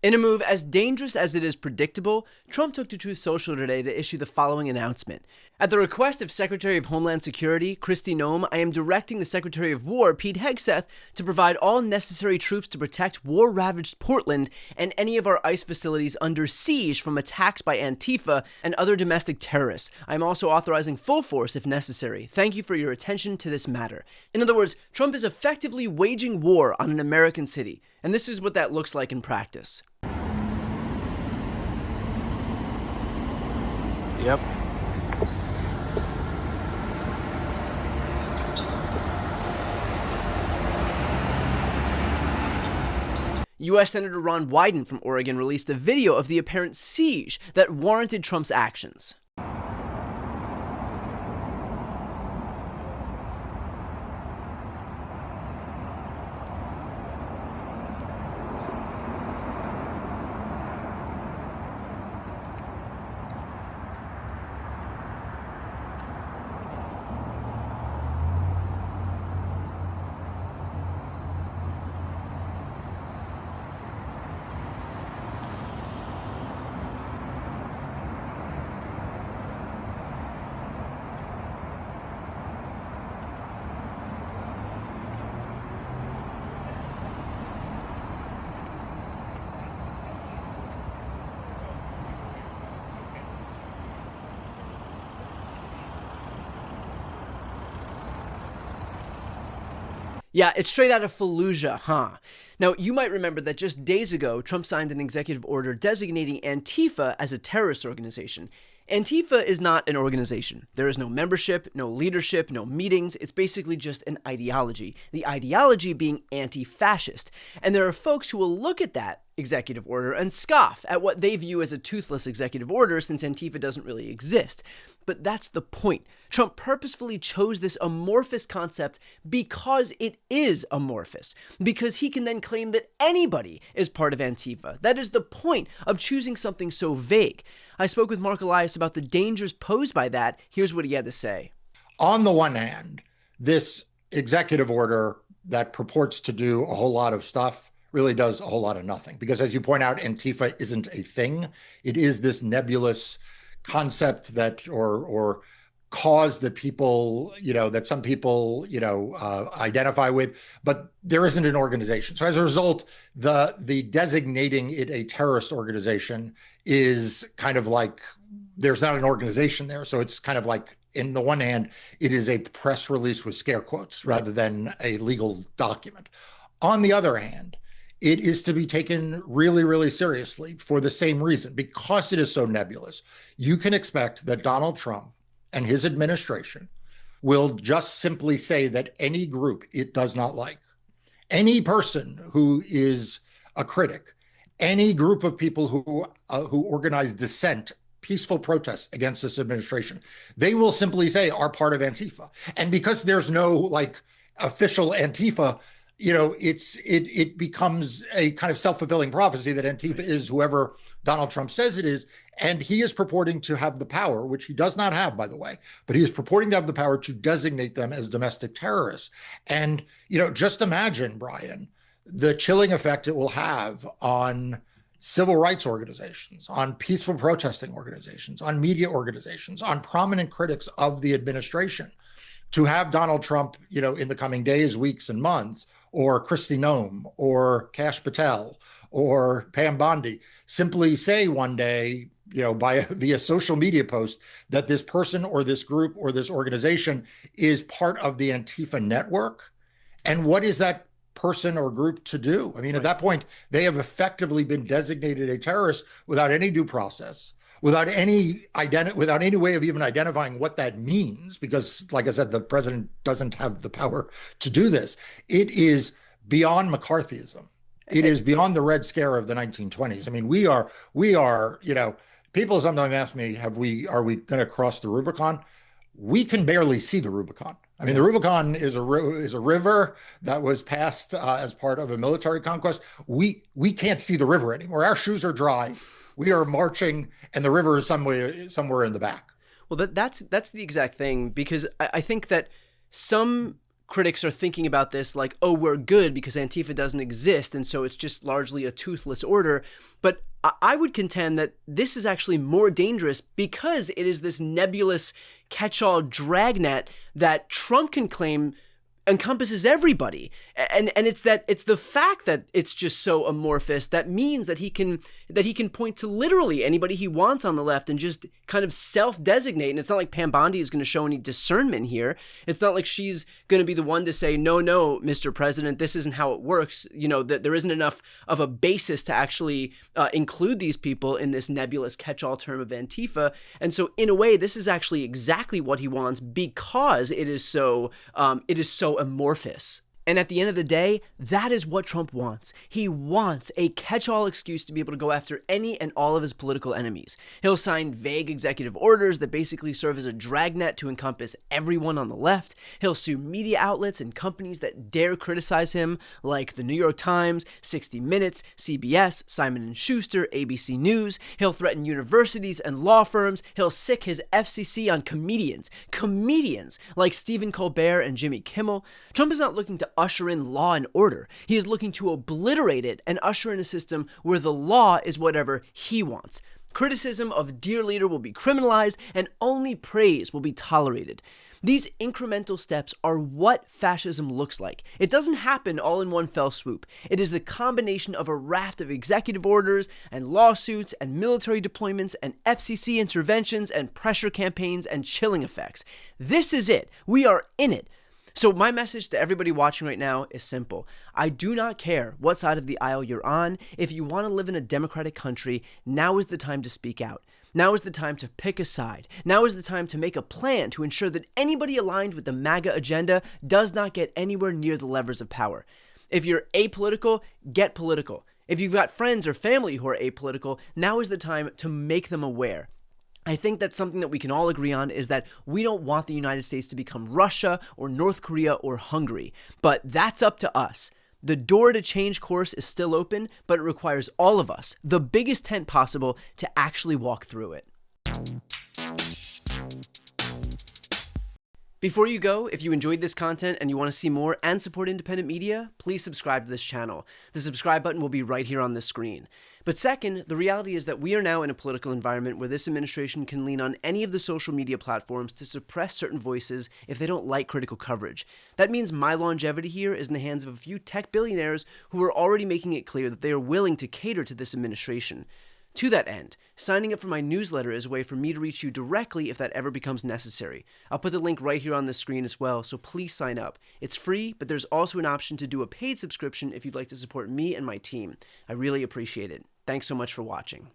In a move as dangerous as it is predictable, Trump took to Truth Social today to issue the following announcement. At the request of Secretary of Homeland Security, Kristi Noem, I am directing the Secretary of War, Pete Hegseth, to provide all necessary troops to protect war-ravaged Portland and any of our ICE facilities under siege from attacks by Antifa and other domestic terrorists. I am also authorizing full force if necessary. Thank you for your attention to this matter. In other words, Trump is effectively waging war on an American city, and this is what that looks like in practice. Yep. U.S. Senator Ron Wyden from Oregon released a video of the apparent siege that warranted Trump's actions. Yeah, it's straight out of Fallujah, huh? Now, you might remember that just days ago, Trump signed an executive order designating Antifa as a terrorist organization. Antifa is not an organization. There is no membership, no leadership, no meetings. It's basically just an ideology. The ideology being anti-fascist. And there are folks who will look at that executive order and scoff at what they view as a toothless executive order since Antifa doesn't really exist. But that's the point. Trump purposefully chose this amorphous concept because it is amorphous. Because he can then claim that anybody is part of Antifa. That is the point of choosing something so vague. I spoke with Mark Elias about the dangers posed by that. Here's what he had to say. On the one hand, this executive order that purports to do a whole lot of stuff really does a whole lot of nothing. Because as you point out, Antifa isn't a thing. It is this nebulous concept that or cause that people, that some people, identify with, but there isn't an organization. So as a result, the designating it a terrorist organization is kind of like, there's not an organization there. So it's kind of like, in the one hand, it is a press release with scare quotes rather than a legal document. On the other hand, it is to be taken really, really seriously for the same reason. Because it is so nebulous, you can expect that Donald Trump and his administration will just simply say that any group it does not like, any person who is a critic, any group of people who organize dissent, peaceful protests against this administration, they will simply say are part of Antifa. And because there's no official Antifa, it becomes a kind of self-fulfilling prophecy that Antifa is whoever Donald Trump says it is. And he is purporting to have the power, which he does not have, by the way, but he is purporting to have the power to designate them as domestic terrorists. And, just imagine, Brian, the chilling effect it will have on civil rights organizations, on peaceful protesting organizations, on media organizations, on prominent critics of the administration. To have Donald Trump, in the coming days, weeks, and months, or Kristi Noem, or Kash Patel, or Pam Bondi, simply say one day, via social media post, that this person or this group or this organization is part of the Antifa network. And what is that person or group to do? I mean, at that point, they have effectively been designated a terrorist without any due process, without any way of even identifying what that means, because, like I said, the president doesn't have the power to do this. It is beyond McCarthyism. It is beyond the Red Scare of the 1920s. I mean, we are, people sometimes ask me, are we going to cross the Rubicon? We can barely see the Rubicon. I mean, the Rubicon is a river that was passed as part of a military conquest. We can't see the river anymore. Our shoes are dry. We are marching, and the river is somewhere in the back. Well, that's the exact thing, because I think that some critics are thinking about this like, oh, we're good because Antifa doesn't exist, and so it's just largely a toothless order. But I would contend that this is actually more dangerous because it is this nebulous catch-all dragnet that Trump can claim encompasses everybody. And it's the fact that it's just so amorphous that means that he can point to literally anybody he wants on the left and just kind of self-designate. And it's not like Pam Bondi is going to show any discernment here. It's not like she's going to be the one to say, no, Mr. President, this isn't how it works. You know, that there isn't enough of a basis to actually include these people in this nebulous catch-all term of Antifa. And so in a way, this is actually exactly what he wants because it is so amorphous. And at the end of the day, that is what Trump wants. He wants a catch-all excuse to be able to go after any and all of his political enemies. He'll sign vague executive orders that basically serve as a dragnet to encompass everyone on the left. He'll sue media outlets and companies that dare criticize him, like the New York Times, 60 Minutes, CBS, Simon & Schuster, ABC News. He'll threaten universities and law firms. He'll sick his FCC on comedians like Stephen Colbert and Jimmy Kimmel. Trump is not looking to usher in law and order. He is looking to obliterate it and usher in a system where the law is whatever he wants. Criticism of dear leader will be criminalized and only praise will be tolerated. These incremental steps are what fascism looks like. It doesn't happen all in one fell swoop. It is the combination of a raft of executive orders and lawsuits and military deployments and FCC interventions and pressure campaigns and chilling effects. This is it. We are in it. So my message to everybody watching right now is simple. I do not care what side of the aisle you're on. If you want to live in a democratic country, now is the time to speak out. Now is the time to pick a side. Now is the time to make a plan to ensure that anybody aligned with the MAGA agenda does not get anywhere near the levers of power. If you're apolitical, get political. If you've got friends or family who are apolitical, now is the time to make them aware. I think that's something that we can all agree on is that we don't want the United States to become Russia or North Korea or Hungary, but that's up to us. The door to change course is still open, but it requires all of us, the biggest tent possible, to actually walk through it. Before you go, if you enjoyed this content and you want to see more and support independent media, please subscribe to this channel. The subscribe button will be right here on the screen. But second, the reality is that we are now in a political environment where this administration can lean on any of the social media platforms to suppress certain voices if they don't like critical coverage. That means my longevity here is in the hands of a few tech billionaires who are already making it clear that they are willing to cater to this administration. To that end, signing up for my newsletter is a way for me to reach you directly if that ever becomes necessary. I'll put the link right here on the screen as well, so please sign up. It's free, but there's also an option to do a paid subscription if you'd like to support me and my team. I really appreciate it. Thanks so much for watching.